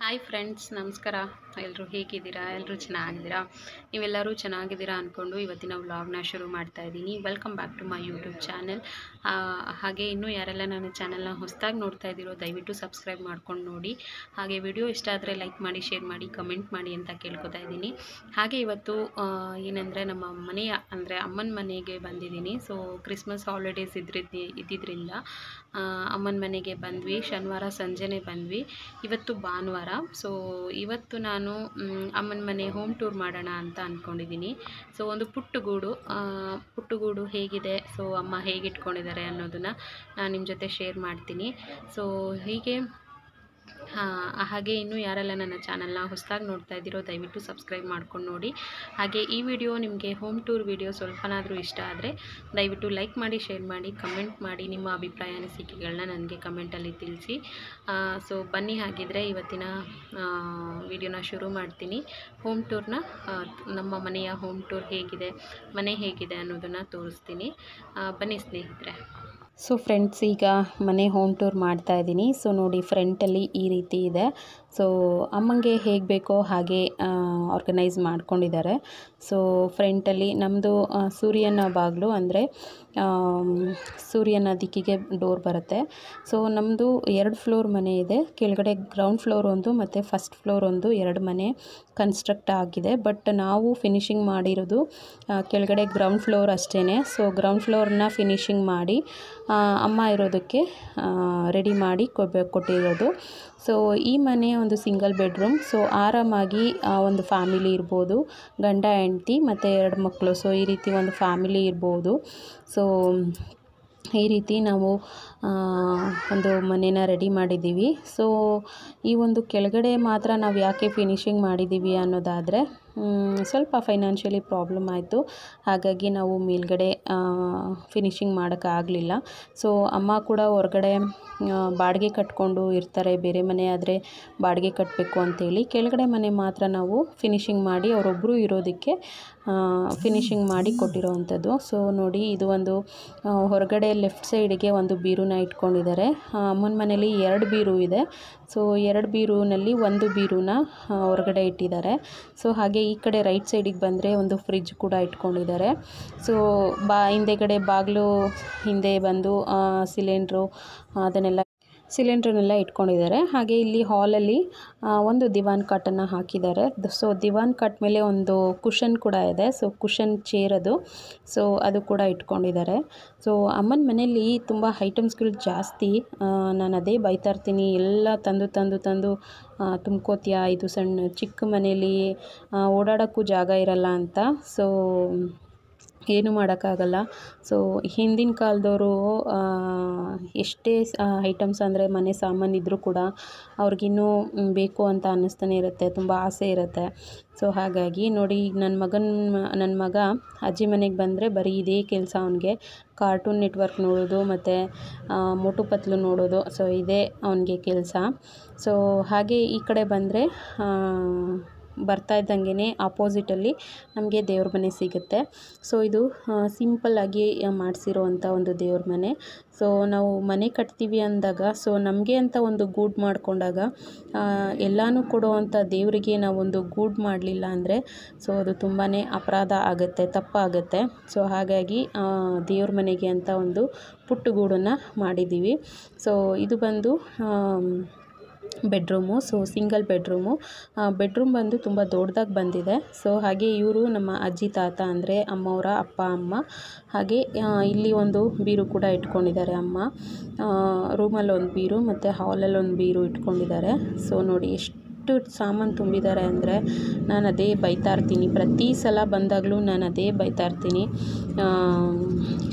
Hi friends, ನಮಸ್ಕಾರ. ಎಲ್ಲರೂ ಹೇಗಿದ್ದೀರಾ? ಎಲ್ಲರೂ ಚೆನ್ನಾಗಿದ್ದೀರಾ? ನೀವೆಲ್ಲರೂ ಚೆನ್ನಾಗಿದ್ದೀರಾ ಅಂದ್ಕೊಂಡು ಇವತ್ತಿನ ವ್ಲಾಗ್ನ ಶುರು ಮಾಡ್ತಾ ಇದ್ದೀನಿ. Welcome back to my YouTube channel. ಹಾಗೆ ಇನ್ನೂ ಯಾರೆಲ್ಲ ನನ್ನ ಚಾನಲ್ನ ಹೊಸದಾಗಿ ನೋಡ್ತಾ ಇದ್ದೀರೋ ದಯವಿಟ್ಟು ಸಬ್ಸ್ಕ್ರೈಬ್ ಮಾಡ್ಕೊಂಡು ನೋಡಿ. ಹಾಗೆ ವಿಡಿಯೋ ಇಷ್ಟ ಆದರೆ ಲೈಕ್ ಮಾಡಿ, ಶೇರ್ ಮಾಡಿ, ಕಮೆಂಟ್ ಮಾಡಿ ಅಂತ ಕೇಳ್ಕೊತಾ ಇದ್ದೀನಿ. ಹಾಗೆ ಇವತ್ತು ಏನಂದರೆ ನಮ್ಮ ಮನೆಯ ಅಂದರೆ ಅಮ್ಮನ ಮನೆಗೆ ಬಂದಿದ್ದೀನಿ. ಸೊ ಕ್ರಿಸ್ಮಸ್ ಹಾಲಿಡೇಸ್ ಇದ್ದಿದ್ದರಿಂದ ಅಮ್ಮನ ಮನೆಗೆ ಬಂದ್ವಿ. ಶನಿವಾರ ಸಂಜೆನೇ ಬಂದ್ವಿ. ಇವತ್ತು ಭಾನುವಾರ. ಸೊ ಇವತ್ತು ನಾನು ಅಮ್ಮನ ಮನೆ ಹೋಮ್ ಟೂರ್ ಮಾಡೋಣ ಅಂತ ಅಂದ್ಕೊಂಡಿದ್ದೀನಿ. ಸೊ ಒಂದು ಪುಟ್ಟಗೂಡು ಹೇಗಿದೆ, ಸೊ ಅಮ್ಮ ಹೇಗೆ ಇಟ್ಕೊಂಡಿದ್ದಾರೆ ಅನ್ನೋದನ್ನು ನಾನು ನಿಮ್ಮ ಜೊತೆ ಶೇರ್ ಮಾಡ್ತೀನಿ. ಸೊ ಹಾಗೆ ಇನ್ನೂ ಯಾರೆಲ್ಲ ನನ್ನ ಚಾನಲ್ನ ಹೊಸದಾಗಿ ನೋಡ್ತಾ ಇದ್ದೀರೋ ದಯವಿಟ್ಟು ಸಬ್ಸ್ಕ್ರೈಬ್ ಮಾಡ್ಕೊಂಡು ನೋಡಿ. ಹಾಗೆ ಈ ವಿಡಿಯೋ ನಿಮಗೆ ಹೋಮ್ ಟೂರ್ ವಿಡಿಯೋ ಸ್ವಲ್ಪನಾದರೂ ಇಷ್ಟ ಆದರೆ ದಯವಿಟ್ಟು ಲೈಕ್ ಮಾಡಿ, ಶೇರ್ ಮಾಡಿ, ಕಮೆಂಟ್ ಮಾಡಿ. ನಿಮ್ಮ ಅಭಿಪ್ರಾಯ ಅನಿಸಿಕೆಗಳನ್ನ ನನಗೆ ಕಮೆಂಟಲ್ಲಿ ತಿಳಿಸಿ. ಸೊ ಬನ್ನಿ, ಹಾಗಿದ್ರೆ ಇವತ್ತಿನ ವಿಡಿಯೋನ ಶುರು ಮಾಡ್ತೀನಿ. ಹೋಮ್ ಟೂರ್ನ ನಮ್ಮ ಮನೆಯ ಹೋಮ್ ಟೂರ್ ಹೇಗಿದೆ, ಮನೆ ಹೇಗಿದೆ ಅನ್ನೋದನ್ನು ತೋರಿಸ್ತೀನಿ. ಬನ್ನಿ ಸ್ನೇಹಿತರೆ. ಸೊ ಫ್ರೆಂಡ್ಸ್, ಈಗ ಮನೆ ಹೋಮ್ ಟೂರ್ ಮಾಡ್ತಾ ಇದ್ದೀನಿ. ಸೊ ನೋಡಿ, ಫ್ರಂಟಲ್ಲಿ ಈ ರೀತಿ ಇದೆ. ಸೊ ಅಮ್ಮಂಗೆ ಹೇಗೆ ಬೇಕೋ ಹಾಗೆ ಆರ್ಗನೈಸ್ ಮಾಡ್ಕೊಂಡಿದ್ದಾರೆ. ಸೊ ಫ್ರಂಟಲ್ಲಿ ನಮ್ಮದು ಸೂರ್ಯನ ಬಾಗಿಲು, ಅಂದರೆ ಸೂರ್ಯನ ದಿಕ್ಕಿಗೆ ಡೋರ್ ಬರುತ್ತೆ. ಸೊ ನಮ್ಮದು 2 ಫ್ಲೋರ್ ಮನೆ ಇದೆ. ಕೆಳಗಡೆ ಗ್ರೌಂಡ್ ಫ್ಲೋರ್ ಒಂದು ಮತ್ತು ಫಸ್ಟ್ ಫ್ಲೋರ್ ಒಂದು, 2 ಮನೆ ಕನ್ಸ್ಟ್ರಕ್ಟ್ ಆಗಿದೆ. ಬಟ್ ನಾವು ಫಿನಿಷಿಂಗ್ ಮಾಡಿರೋದು ಕೆಳಗಡೆ ಗ್ರೌಂಡ್ ಫ್ಲೋರ್ ಅಷ್ಟೇ. ಸೊ ಗ್ರೌಂಡ್ ಫ್ಲೋರ್ನ ಫಿನಿಷಿಂಗ್ ಮಾಡಿ ಅಮ್ಮ ಇರೋದಕ್ಕೆ ರೆಡಿ ಮಾಡಿ ಕೊಟ್ಟಿರೋದು. ಸೊ ಈ ಮನೆ ಒಂದು ಸಿಂಗಲ್ ಬೆಡ್ರೂಮ್. ಸೊ ಆರಾಮಾಗಿ ಒಂದು ಫ್ಯಾಮಿಲಿ ಇರ್ಬೋದು, ಗಂಡ ಹೆಂಡ್ತಿ ಮತ್ತು 2 ಮಕ್ಕಳು. ಸೊ ಈ ರೀತಿ ಒಂದು ಫ್ಯಾಮಿಲಿ ಇರ್ಬೋದು. ಸೊ ಈ ರೀತಿ ನಾವು ಒಂದು ಮನೇನ ರೆಡಿ ಮಾಡಿದ್ದೀವಿ. ಸೊ ಈ ಒಂದು ಕೆಳಗಡೆ ಮಾತ್ರ ನಾವು ಯಾಕೆ ಫಿನಿಷಿಂಗ್ ಮಾಡಿದ್ದೀವಿ ಅನ್ನೋದಾದರೆ, ಸ್ವಲ್ಪ ಫೈನಾನ್ಷಿಯಲಿ ಪ್ರಾಬ್ಲಮ್ ಆಯಿತು. ಹಾಗಾಗಿ ನಾವು ಮೇಲ್ಗಡೆ ಫಿನಿಷಿಂಗ್ ಮಾಡೋಕ್ಕಾಗಲಿಲ್ಲ. ಸೊ ಅಮ್ಮ ಕೂಡ ಹೊರಗಡೆ ಬಾಡಿಗೆ ಕಟ್ಕೊಂಡು ಇರ್ತಾರೆ. ಬೇರೆ ಮನೆ ಆದರೆ ಬಾಡಿಗೆ ಕಟ್ಟಬೇಕು ಅಂತೇಳಿ ಕೆಳಗಡೆ ಮನೆ ಮಾತ್ರ ನಾವು ಫಿನಿಷಿಂಗ್ ಮಾಡಿ ಅವರೊಬ್ಬರು ಇರೋದಕ್ಕೆ ಫಿನಿಷಿಂಗ್ ಮಾಡಿ ಕೊಟ್ಟಿರೋವಂಥದ್ದು. ಸೊ ನೋಡಿ, ಇದು ಒಂದು ಹೊರಗಡೆ ಲೆಫ್ಟ್ ಸೈಡಿಗೆ ಒಂದು ಬೀರೂನ ಇಟ್ಕೊಂಡಿದ್ದಾರೆ. ಅಮ್ಮನ ಮನೇಲಿ 2 ಬೀರು ಇದೆ. ಸೊ 2 ಬೀರುನಲ್ಲಿ ಒಂದು ಬೀರೂನ ಹೊರಗಡೆ ಇಟ್ಟಿದ್ದಾರೆ. ಸೊ ಹಾಗೆ ಈ ಕಡೆ ರೈಟ್ ಸೈಡಿಗೆ ಬಂದರೆ ಒಂದು ಫ್ರಿಡ್ಜ್ ಕೂಡ ಇಟ್ಕೊಂಡಿದ್ದಾರೆ. ಸೊ ಹಿಂದೆಗಡೆ ಬಾಗಿಲು ಹಿಂದೆ ಬಂದು ಸಿಲಿಂಡ್ರನ್ನೆಲ್ಲ ಇಟ್ಕೊಂಡಿದ್ದಾರೆ. ಹಾಗೆ ಇಲ್ಲಿ ಹಾಲಲ್ಲಿ ಒಂದು ದಿವಾನ್ ಕಾಟನ್ನು ಹಾಕಿದ್ದಾರೆ. ಸೊ ದಿವಾನ್ ಕಾಟ್ ಮೇಲೆ ಒಂದು ಕುಷನ್ ಕೂಡ ಇದೆ. ಸೊ ಕುಷನ್ ಚೇರ್ ಅದು. ಸೊ ಅದು ಕೂಡ ಇಟ್ಕೊಂಡಿದ್ದಾರೆ. ಸೊ ಅಮ್ಮನ ಮನೆಯಲ್ಲಿ ತುಂಬ ಐಟಮ್ಸ್ಗಳು ಜಾಸ್ತಿ. ನಾನು ಅದೇ ಬೈತಾ ಇರ್ತೀನಿ, ಎಲ್ಲ ತಂದು ತುಂಬ್ಕೋತೀಯ, ಇದು ಚಿಕ್ಕ ಮನೇಲಿ ಓಡಾಡೋಕ್ಕೂ ಜಾಗ ಇರಲ್ಲ ಅಂತ. ಸೊ ಏನು ಮಾಡೋಕ್ಕಾಗಲ್ಲ. ಸೊ ಹಿಂದಿನ ಕಾಲದವರು ಎಷ್ಟೇ ಐಟಮ್ಸ್ ಅಂದರೆ ಮನೆ ಸಾಮಾನು ಇದ್ದರೂ ಕೂಡ ಅವ್ರಿಗಿನ್ನೂ ಬೇಕು ಅಂತ ಅನ್ನಿಸ್ತಾನೆ ಇರುತ್ತೆ, ತುಂಬ ಆಸೆ ಇರುತ್ತೆ. ಸೊ ಹಾಗಾಗಿ ನೋಡಿ, ನನ್ನ ಮಗ ಅಜ್ಜಿ ಮನೆಗೆ ಬಂದರೆ ಬರೀ ಇದೇ ಕೆಲಸ ಅವನಿಗೆ. ಕಾರ್ಟೂನ್ ನೆಟ್ವರ್ಕ್ ನೋಡೋದು ಮತ್ತು ಮೋಟು ಪತ್ಲು ನೋಡೋದು. ಸೊ ಇದೇ ಅವನಿಗೆ ಕೆಲಸ. ಸೊ ಹಾಗೆ ಈ ಕಡೆ ಬಂದರೆ ಬರ್ತಾ ಇದ್ದಂಗೆ ಆಪೋಸಿಟಲ್ಲಿ ನಮಗೆ ದೇವ್ರ ಮನೆ ಸಿಗುತ್ತೆ. ಸೊ ಇದು ಸಿಂಪಲ್ಲಾಗಿ ಮಾಡಿಸಿರೋವಂಥ ಒಂದು ದೇವ್ರ ಮನೆ. ಸೊ ನಾವು ಮನೆ ಕಟ್ತೀವಿ ಅಂದಾಗ, ಸೊ ನಮಗೆ ಅಂತ ಒಂದು ಗೂಡು ಮಾಡಿಕೊಂಡಾಗ ಎಲ್ಲನೂ ಕೊಡುವಂಥ ದೇವರಿಗೆ ನಾವೊಂದು ಗೂಡು ಮಾಡಲಿಲ್ಲ ಅಂದರೆ ಸೊ ಅದು ತುಂಬಾ ಅಪರಾಧ ಆಗುತ್ತೆ, ತಪ್ಪಾಗುತ್ತೆ. ಸೊ ಹಾಗಾಗಿ ದೇವ್ರ ಮನೆಗೆ ಅಂತ ಒಂದು ಪುಟ್ಟ ಗೂಡನ್ನು ಮಾಡಿದ್ದೀವಿ. ಸೊ ಇದು ಬಂದು ಬೆಡ್ರೂಮು. ಸೊ ಸಿಂಗಲ್ ಬೆಡ್ರೂಮ್ ಬಂದು ತುಂಬ ದೊಡ್ಡದಾಗಿ ಬಂದಿದೆ. ಸೊ ಹಾಗೆ ಇವರು ನಮ್ಮ ಅಜ್ಜಿ ತಾತ, ಅಂದರೆ ಅಮ್ಮವರ ಅಪ್ಪ ಅಮ್ಮ. ಹಾಗೆ ಇಲ್ಲಿ ಒಂದು ಬೀರು ಕೂಡ ಇಟ್ಕೊಂಡಿದ್ದಾರೆ ಅಮ್ಮ. ರೂಮಲ್ಲಿ ಒಂದು ಬೀರು ಮತ್ತು ಹಾಲಲ್ಲಿ ಒಂದು ಬೀರು ಇಟ್ಕೊಂಡಿದ್ದಾರೆ. ಸೊ ನೋಡಿ ಎಷ್ಟು ಸಾಮಾನು ತುಂಬಿದ್ದಾರೆ ಅಂದರೆ ನಾನು ಅದೇ ಬೈತಾ ಇರ್ತೀನಿ. ಪ್ರತಿ ಸಲ ಬಂದಾಗಲೂ ನಾನು ಅದೇ ಬೈತಾ ಇರ್ತೀನಿ,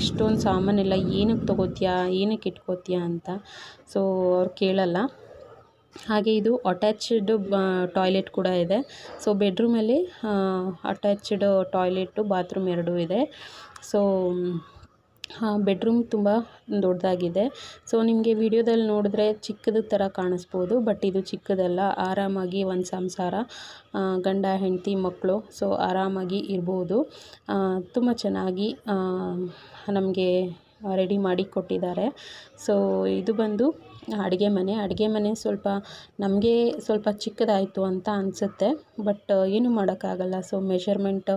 ಇಷ್ಟೊಂದು ಸಾಮಾನೆಲ್ಲ ಏನಕ್ಕೆ ತೊಗೋತೀಯಾ, ಏನಕ್ಕೆ ಇಟ್ಕೋತೀಯಾ ಅಂತ. ಸೊ ಅವ್ರು ಕೇಳಲ್ಲ. ಹಾಗೆ ಇದು ಅಟ್ಯಾಚ್ಡ್ ಟಾಯ್ಲೆಟ್ ಕೂಡ ಇದೆ. ಸೊ ಬೆಡ್ರೂಮಲ್ಲಿ ಅಟ್ಯಾಚ್ಡ್ ಟಾಯ್ಲೆಟು, ಬಾತ್ರೂಮ್ 2 ಇದೆ. ಸೊ ಬೆಡ್ರೂಮ್ ತುಂಬ ದೊಡ್ಡದಾಗಿದೆ. ಸೊ ನಿಮಗೆ ವಿಡಿಯೋದಲ್ಲಿ ನೋಡಿದ್ರೆ ಚಿಕ್ಕದ ಥರ ಕಾಣಿಸ್ಬೋದು, ಬಟ್ ಇದು ಚಿಕ್ಕದಲ್ಲ. ಆರಾಮಾಗಿ ಒಂದು ಸಂಸಾರ, ಗಂಡ ಹೆಂಡತಿ ಮಕ್ಕಳು, ಸೊ ಆರಾಮಾಗಿ ಇರ್ಬೋದು. ತುಂಬ ಚೆನ್ನಾಗಿ ನಮಗೆ ರೆಡಿ ಮಾಡಿ ಕೊಟ್ಟಿದ್ದಾರೆ. ಸೊ ಇದು ಬಂದು ಅಡುಗೆ ಮನೆ ಸ್ವಲ್ಪ ನಮಗೆ ಸ್ವಲ್ಪ ಚಿಕ್ಕದಾಯಿತು ಅಂತ ಅನಿಸುತ್ತೆ. ಬಟ್ ಏನು ಮಾಡೋಕ್ಕಾಗಲ್ಲ. ಸೊ ಮೆಷರ್ಮೆಂಟ್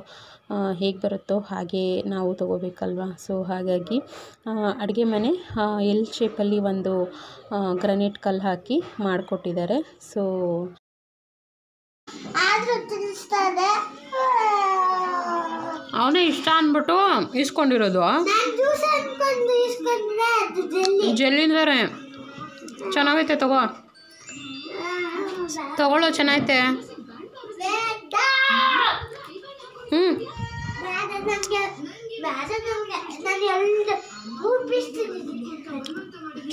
ಹೇಗೆ ಬರುತ್ತೋ ಹಾಗೆ ನಾವು ತೊಗೋಬೇಕಲ್ವ. ಸೊ ಹಾಗಾಗಿ ಅಡುಗೆ ಮನೆ ಎಲ್ ಶೇಪಲ್ಲಿ ಒಂದು ಗ್ರಾನೈಟ್ ಕಲ್ಲು ಹಾಕಿ ಮಾಡಿಕೊಟ್ಟಿದ್ದಾರೆ. ಸೊ ಅವನೇ ಇಷ್ಟ ಅಂದ್ಬಿಟ್ಟು ಇಸ್ಕೊಂಡಿರೋದು. ಜೆಲ್ಲಿಂದರೆ ಚೆನ್ನಾಗೈತೆ, ತಗೊಳ್ಳೋ, ಚೆನ್ನಾಗೈತೆ.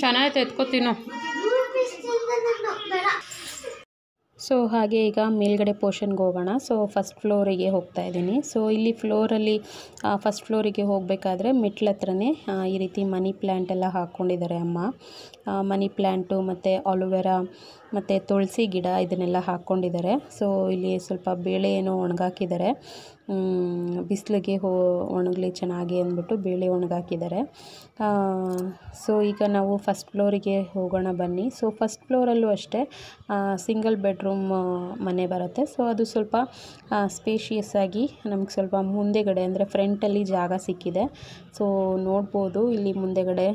ಚೆನ್ನಾಗೈತೆ, ಎತ್ಕೋತೀನೋ. ಸೊ ಹಾಗೆ ಈಗ ಮೇಲ್ಗಡೆ ಪೋರ್ಷನ್ಗೆ ಹೋಗೋಣ. ಸೊ ಫಸ್ಟ್ ಫ್ಲೋರಿಗೆ ಹೋಗ್ತಾ ಇದ್ದೀನಿ. ಸೊ ಇಲ್ಲಿ ಫ್ಲೋರಲ್ಲಿ ಫಸ್ಟ್ ಫ್ಲೋರಿಗೆ ಹೋಗಬೇಕಾದ್ರೆ ಮೆಟ್ಲ ಹತ್ರನೇ ಈ ರೀತಿ ಮನಿ ಪ್ಲ್ಯಾಂಟ್ ಎಲ್ಲ ಹಾಕ್ಕೊಂಡಿದ್ದಾರೆ ಅಮ್ಮ. ಮನಿ ಪ್ಲ್ಯಾಂಟು ಮತ್ತು ಆಲೋವೆರಾ ಮತ್ತು ತುಳಸಿ ಗಿಡ ಇದನ್ನೆಲ್ಲ ಹಾಕ್ಕೊಂಡಿದ್ದಾರೆ. ಸೊ ಇಲ್ಲಿ ಸ್ವಲ್ಪ ಬೇಳೆ ಏನೋ ಒಣಗಾಕಿದ್ದಾರೆ, ಬಿಸಿಲಿಗೆ ಒಣಗಲಿ ಚೆನ್ನಾಗಿ ಅಂದ್ಬಿಟ್ಟು ಬೇಳೆ ಒಣಗಾಕಿದ್ದಾರೆ. ಸೊ ಈಗ ನಾವು ಫಸ್ಟ್ ಫ್ಲೋರಿಗೆ ಹೋಗೋಣ ಬನ್ನಿ. ಸೊ ಫಸ್ಟ್ ಫ್ಲೋರಲ್ಲೂ ಅಷ್ಟೇ ಸಿಂಗಲ್ ಬೆಡ್ರೂಮ್ ಮನೆ ಬರುತ್ತೆ. ಸೊ ಅದು ಸ್ವಲ್ಪ ಸ್ಪೇಷಿಯಸ್ ಆಗಿ ನಮ್ಗೆ ಸ್ವಲ್ಪ ಮುಂದೆಗಡೆ ಅಂದರೆ ಫ್ರಂಟಲ್ಲಿ ಜಾಗ ಸಿಕ್ಕಿದೆ. ಸೊ ನೋಡ್ಬೋದು ಇಲ್ಲಿ ಮುಂದೆಗಡೆ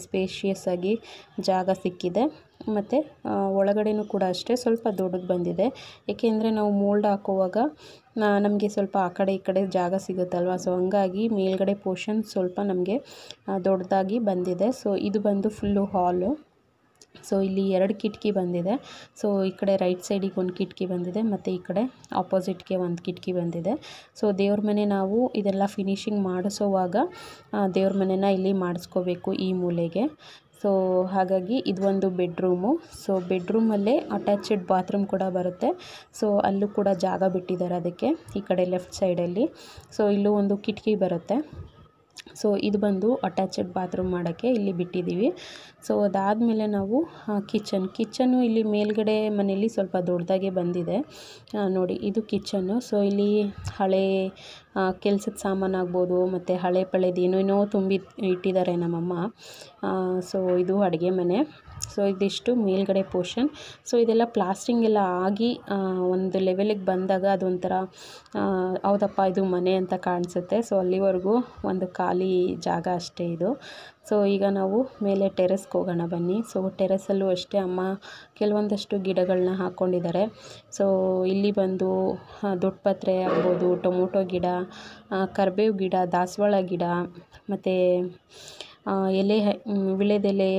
ಸ್ಪೇಷಿಯಸ್ ಆಗಿ ಜಾಗ ಸಿಕ್ಕಿದೆ. ಮತ್ತು ಒಳಗಡೆನೂ ಕೂಡ ಅಷ್ಟೇ ಸ್ವಲ್ಪ ದೊಡ್ಡದು ಬಂದಿದೆ. ಏಕೆಂದರೆ ನಾವು ಮೋಲ್ಡ್ ಹಾಕುವಾಗ ನಮಗೆ ಸ್ವಲ್ಪ ಆ ಕಡೆ ಈ ಕಡೆ ಜಾಗ ಸಿಗುತ್ತಲ್ವ. ಸೊ ಹಂಗಾಗಿ ಮೇಲ್ಗಡೆ ಪೋರ್ಷನ್ ಸ್ವಲ್ಪ ನಮಗೆ ದೊಡ್ಡದಾಗಿ ಬಂದಿದೆ. ಸೊ ಇದು ಬಂದು ಫುಲ್ಲು ಹಾಲು. ಸೊ ಇಲ್ಲಿ 2 ಕಿಟಕಿ ಬಂದಿದೆ. ಸೊ ಈ ಕಡೆ ರೈಟ್ ಸೈಡಿಗೆ ಒಂದು ಕಿಟಕಿ ಬಂದಿದೆ ಮತ್ತು ಈ ಕಡೆ ಆಪೋಸಿಟ್ಗೆ ಒಂದು ಕಿಟಕಿ ಬಂದಿದೆ. ಸೊ ದೇವ್ರ ಮನೆ ನಾವು ಇದೆಲ್ಲ ಫಿನಿಶಿಂಗ್ ಮಾಡಿಸೋವಾಗ ದೇವ್ರ ಮನೆನ ಇಲ್ಲಿ ಮಾಡಿಸ್ಕೋಬೇಕು ಈ ಮೂಲೆಗೆ. ಸೊ ಹಾಗಾಗಿ ಇದು ಒಂದು ಬೆಡ್ರೂಮು. ಸೊ ಬೆಡ್ರೂಮಲ್ಲೇ ಅಟ್ಯಾಚೆಡ್ ಬಾತ್ರೂಮ್ ಕೂಡ ಬರುತ್ತೆ. ಸೊ ಅಲ್ಲೂ ಕೂಡ ಜಾಗ ಬಿಟ್ಟಿದ್ದಾರೆ ಅದಕ್ಕೆ ಈ ಕಡೆ ಲೆಫ್ಟ್ ಸೈಡಲ್ಲಿ. ಸೊ ಇಲ್ಲೂ ಒಂದು ಕಿಟಕಿ ಬರುತ್ತೆ. ಸೊ ಇದು ಬಂದು ಅಟ್ಯಾಚೆಡ್ ಬಾತ್ರೂಮ್ ಮಾಡೋಕ್ಕೆ ಇಲ್ಲಿ ಬಿಟ್ಟಿದ್ದೀವಿ. ಸೊ ಅದಾದಮೇಲೆ ನಾವು ಕಿಚನ್ನು ಇಲ್ಲಿ ಮೇಲ್ಗಡೆ ಮನೆಯಲ್ಲಿ ಸ್ವಲ್ಪ ದೊಡ್ಡದಾಗೆ ಬಂದಿದೆ ನೋಡಿ. ಇದು ಕಿಚನ್ನು. ಸೊ ಇಲ್ಲಿ ಹಳೆ ಕೆಲಸದ ಸಾಮಾನು ಆಗ್ಬೋದು ಮತ್ತು ಹಳೆ ಪಳೆದು ಏನೇನೋ ತುಂಬಿ ಇಟ್ಟಿದ್ದಾರೆ ನಮ್ಮಮ್ಮ. ಸೊ ಇದು ಅಡುಗೆ ಮನೆ. ಸೊ ಇದಿಷ್ಟು ಮೇಲ್ಗಡೆ ಪೋರ್ಷನ್. ಸೊ ಇದೆಲ್ಲ ಪ್ಲಾಸ್ಟಿಂಗ್ ಎಲ್ಲ ಆಗಿ ಒಂದು ಲೆವೆಲಿಗೆ ಬಂದಾಗ ಅದೊಂಥರ ಹೌದಪ್ಪ ಇದು ಮನೆ ಅಂತ ಕಾಣಿಸುತ್ತೆ. ಸೊ ಅಲ್ಲಿವರೆಗೂ ಒಂದು ಖಾಲಿ ಜಾಗ ಅಷ್ಟೇ ಇದು. ಸೊ ಈಗ ನಾವು ಮೇಲೆ ಟೆರೆಸ್ಗೆ ಹೋಗೋಣ ಬನ್ನಿ. ಸೊ ಟೆರೆಸಲ್ಲೂ ಅಷ್ಟೇ ಅಮ್ಮ ಕೆಲವೊಂದಷ್ಟು ಗಿಡಗಳನ್ನ ಹಾಕ್ಕೊಂಡಿದ್ದಾರೆ. ಸೊ ಇಲ್ಲಿ ಬಂದು ದೊಡ್ಡಪತ್ರೆ ಆಗ್ಬೋದು, ಟೊಮೊಟೊ ಗಿಡ, ಕರಿಬೇವು ಗಿಡ, ದಾಸವಾಳ ಗಿಡ ಮತ್ತು ವಿಳೆದೆಲೆ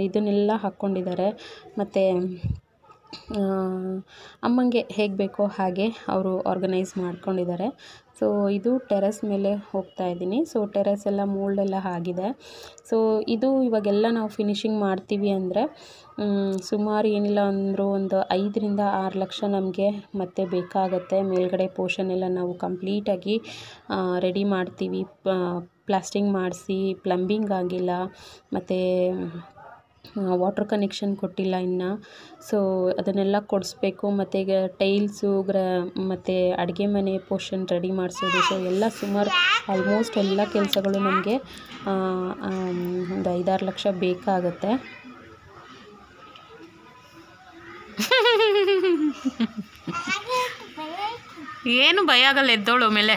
ಇದನ್ನೆಲ್ಲ ಹಾಕ್ಕೊಂಡಿದ್ದಾರೆ. ಮತ್ತು ಅಮ್ಮಂಗೆ ಹೇಗೆ ಬೇಕೋ ಹಾಗೆ ಅವರು ಆರ್ಗನೈಸ್ ಮಾಡ್ಕೊಂಡಿದ್ದಾರೆ. ಸೊ ಇದು ಟೆರೆಸ್ ಮೇಲೆ ಹೋಗ್ತಾ ಇದ್ದೀನಿ. ಸೊ ಟೆರೆಸ್ ಎಲ್ಲ ಮೋಲ್ಡೆಲ್ಲ ಆಗಿದೆ. ಸೊ ಇದು ಇವಾಗೆಲ್ಲ ನಾವು ಫಿನಿಶಿಂಗ್ ಮಾಡ್ತೀವಿ ಅಂದರೆ ಸುಮಾರು ಏನಿಲ್ಲ ಅಂದರೂ ಒಂದು 5 ರಿಂದ 6 ಲಕ್ಷ ನಮಗೆ ಮತ್ತೆ ಬೇಕಾಗುತ್ತೆ. ಮೇಲ್ಗಡೆ ಪೋರ್ಷನ್ ಎಲ್ಲ ನಾವು ಕಂಪ್ಲೀಟಾಗಿ ರೆಡಿ ಮಾಡ್ತೀವಿ. ಪ್ಲಾಸ್ಟಿಂಗ್ ಮಾಡಿಸಿ, ಪ್ಲಂಬಿಂಗ್ ಆಗಿಲ್ಲ ಮತ್ತು ವಾಟರ್ ಕನೆಕ್ಷನ್ ಕೊಟ್ಟಿಲ್ಲ ಇನ್ನು. ಸೊ ಅದನ್ನೆಲ್ಲ ಕೊಡಿಸ್ಬೇಕು. ಮತ್ತು ಈಗ ಟೈಲ್ಸು ಮತ್ತು ಅಡುಗೆ ಮನೆ ಪೋರ್ಷನ್ ರೆಡಿ ಮಾಡಿಸೋದು. ಸೊ ಎಲ್ಲ ಸುಮಾರು ಆಲ್ಮೋಸ್ಟ್ ಎಲ್ಲ ಕೆಲಸಗಳು ನಮಗೆ ಒಂದು 5-6 ಲಕ್ಷ ಬೇಕಾಗುತ್ತೆ. ಏನು ಭಯ ಆಗಲ್ಲ, ಎದ್ದೋಳು ಮೇಲೆ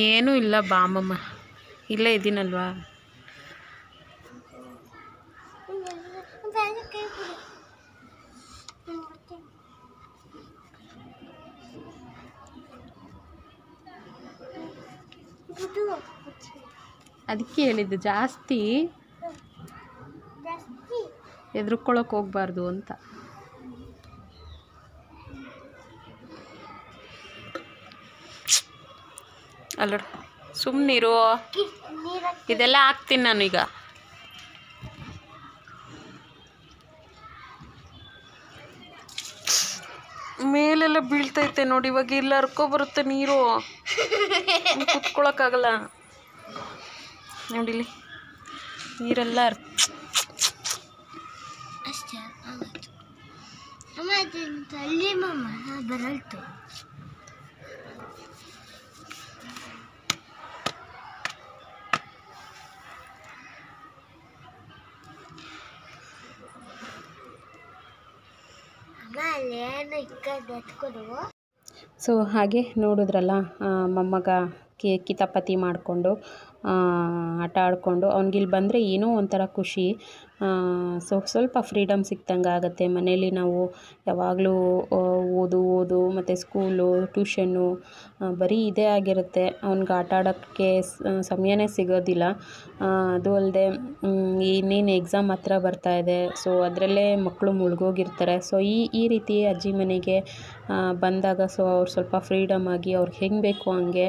ಏನೂ ಇಲ್ಲ. ಬಾಮಮ್ಮ ಇಲ್ಲೇ ಇದ್ದೀನಲ್ವಾ. ಅದಕ್ಕೆ ಹೇಳಿದ್ದು ಜಾಸ್ತಿ ಹೆದರ್ಕೊಳ್ಳೋಕೆ ಹೋಗ್ಬಾರ್ದು ಅಂತ. ಅಲ್ಲ ಸುಮ್ಮನಿರು, ಇದೆಲ್ಲ ಹಾಕ್ತೀನಿ ನಾನೀಗ. ಮೇಲೆಲ್ಲ ಬೀಳ್ತೈತೆ ನೋಡಿ. ಇವಾಗ ಇಲ್ಲ ಹರ್ಕೊ ಬರುತ್ತೆ ನೀರು, ಕುತ್ಕೊಳಕ್ಕಾಗಲ್ಲ ನೋಡಿಲಿ ನೀರೆಲ್ಲ. ಸೊ ಹಾಗೆ ನೋಡಿದ್ರಲ್ಲ, ಮೊಮ್ಮಗ ಕಿತಾಪತಿ ಮಾಡಿಕೊಂಡು ಆಟ ಆಡಿಕೊಂಡು ಅವ್ನಿಗಿಲ್ಲಿ ಬಂದರೆ ಏನೋ ಒಂಥರ ಖುಷಿ. ಸೊ ಸ್ವಲ್ಪ ಫ್ರೀಡಮ್ ಸಿಕ್ತಂಗೆ ಆಗುತ್ತೆ. ಮನೇಲಿ ನಾವು ಯಾವಾಗಲೂ ಓದು ಮತ್ತು ಸ್ಕೂಲು ಟ್ಯೂಷನ್ನು ಬರೀ ಇದೇ ಆಗಿರುತ್ತೆ. ಅವ್ನಿಗೆ ಆಟ ಆಡೋಕ್ಕೆ ಸಮಯನೇ ಸಿಗೋದಿಲ್ಲ. ಅದು ಅಲ್ಲದೆ ಇನ್ನೇನು ಎಕ್ಸಾಮ್ ಹತ್ರ ಬರ್ತಾಯಿದೆ. ಸೊ ಅದರಲ್ಲೇ ಮಕ್ಕಳು ಮುಳುಗೋಗಿರ್ತಾರೆ. ಸೊ ಈ ರೀತಿ ಅಜ್ಜಿ ಮನೆಗೆ ಬಂದಾಗ ಸೊ ಅವ್ರು ಸ್ವಲ್ಪ ಫ್ರೀಡಮ್ ಆಗಿ ಅವ್ರಿಗೆ ಹೆಂಗೆ ಬೇಕು ಹಂಗೆ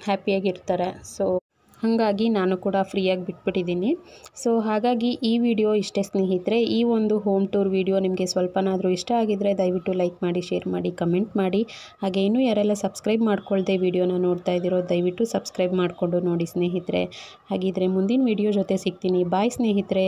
ಹ್ಯಾಪಿಯಾಗಿರ್ತಾರೆ. ಸೊ ಹಾಗಾಗಿ ನಾನು ಕೂಡ ಫ್ರೀಯಾಗಿ ಬಿಟ್ಬಿಟ್ಟಿದ್ದೀನಿ. ಸೊ ಹಾಗಾಗಿ ಈ ವಿಡಿಯೋ ಇಷ್ಟೇ ಸ್ನೇಹಿತರೆ. ಈ ಒಂದು ಹೋಮ್ ಟೂರ್ ವಿಡಿಯೋ ನಿಮಗೆ ಸ್ವಲ್ಪನಾದರೂ ಇಷ್ಟ ಆಗಿದ್ದರೆ ದಯವಿಟ್ಟು ಲೈಕ್ ಮಾಡಿ, ಶೇರ್ ಮಾಡಿ, ಕಮೆಂಟ್ ಮಾಡಿ. ಹಾಗೆ ಇನ್ನೂ ಯಾರೆಲ್ಲ ಸಬ್ಸ್ಕ್ರೈಬ್ ಮಾಡ್ಕೊಳ್ದೆ ವಿಡಿಯೋನ ನೋಡ್ತಾ ಇದ್ದೀರೋ ದಯವಿಟ್ಟು ಸಬ್ಸ್ಕ್ರೈಬ್ ಮಾಡಿಕೊಂಡು ನೋಡಿ ಸ್ನೇಹಿತರೆ. ಹಾಗಿದ್ರೆ ಮುಂದಿನ ವಿಡಿಯೋ ಜೊತೆ ಸಿಗ್ತೀನಿ. ಬಾಯ್ ಸ್ನೇಹಿತರೆ.